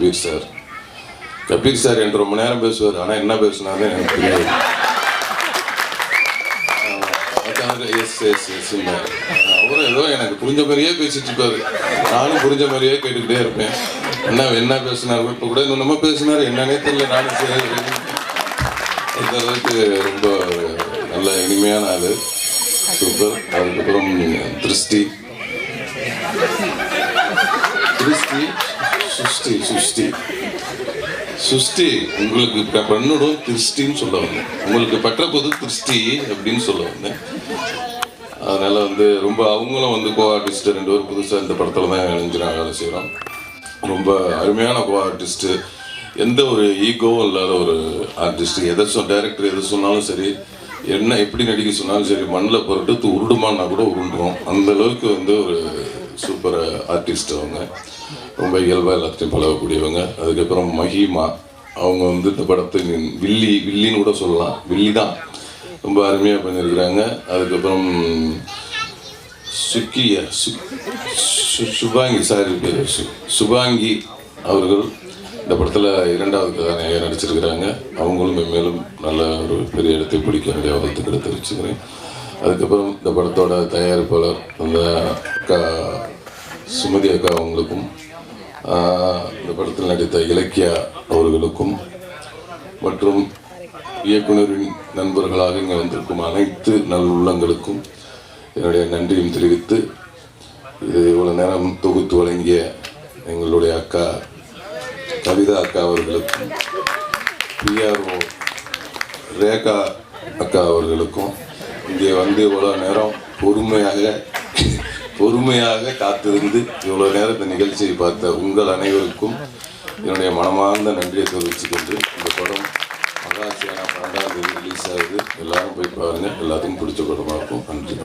Kabir sir. Kabir sir என்று ரொம்ப நேரம் பேசுவார், ஆனால் என்ன பேசுனாரு எனக்கு தெரியாது. அவரும் ஏதோ எனக்கு புரிஞ்ச மாதிரியே பேசிட்டு இருப்பாரு, நானும் புரிஞ்ச மாதிரியே கேட்டுக்கிட்டே இருப்பேன். என்ன பேசினாரு, இப்போ கூட நம்ம பேசினாரு என்னன்னே தெரியல. நானும் சரி, அந்த அளவுக்கு ரொம்ப நல்ல இனிமையான ஆளு, சூப்பர். அதுக்கப்புறம் திருஷ்டி சுஷ்டி உங்களுக்கு பண்ணிடும் திருஷ்டின்னு சொல்ல வந்தேன். உங்களுக்கு பற்ற போது திருஷ்டி அப்படின்னு சொல்ல வந்தேன். அதனால ரொம்ப அவங்களும் கோ ஆர்டிஸ்ட் 2 பேரும் புதுசாக இந்த படத்தில் தான் இணைஞ்சினாங்க, வேலை செய்கிறோம். ரொம்ப அருமையான கோ ஆர்டிஸ்ட்டு, எந்த ஒரு ஈகோவும் இல்லாத ஒரு ஆர்டிஸ்ட். டைரக்டர் எதை சொன்னாலும் சரி, என்ன எப்படி நடிக்க சொன்னாலும் சரி, மண்ணில் புரட்டு உருடுமான்னா கூட உருண்டுறோம். அந்த அளவுக்கு ஒரு சூப்பர் ஆர்டிஸ்ட் அவங்க. ரொம்ப இயல்பாக எல்லாத்தையும் பழகக்கூடியவங்க. அதுக்கப்புறம் மஹிமா, அவங்க இந்த படத்தை வில்லின்னு கூட சொல்லலாம், வில்லி தான், ரொம்ப அருமையாக பண்ணியிருக்கிறாங்க. அதுக்கப்புறம் சுபாங்கி அவர்கள் இந்த படத்தில் 2வது கதாநாயகர் நடிச்சிருக்கிறாங்க. அவங்களும் மேலும் நல்ல ஒரு பெரிய இடத்தை பிடிக்க வேண்டிய வாழ்த்துக்களை தெரிவிச்சுக்கிறேன். அதுக்கப்புறம் இந்த படத்தோட தயாரிப்பாளர் அந்த அக்கா சுமதி அக்கா அவங்களுக்கும், இந்த படத்தில் நடித்த இலக்கியா அவர்களுக்கும், மற்றும் இயக்குனரின் நண்பர்களாக இங்கே வந்திருக்கும் அனைத்து நல் உள்ளங்களுக்கும் என்னுடைய நன்றியும் தெரிவித்து, இது இவ்வளோ நேரம் தொகுத்து வழங்கிய எங்களுடைய அக்கா கவிதா அக்கா அவர்களுக்கும், பிஆர்ஓ ரேகா அக்கா அவர்களுக்கும், இங்கே இவ்வளோ நேரம் பொறுமையாக காத்திருந்து இவ்வளோ நேரம் இந்த நிகழ்ச்சியை பார்த்த உங்கள் அனைவருக்கும் என்னுடைய மனமார்ந்த நன்றியை தெரிவிச்சுக்கொண்டு, இந்த படம் மகாசியானா 12ஆம் தேதி ரிலீஸ் ஆகுது. எல்லாரும் போய் பாருங்கள், எல்லாத்துக்கும் பிடிச்ச படமாக இருக்கும். நன்றி.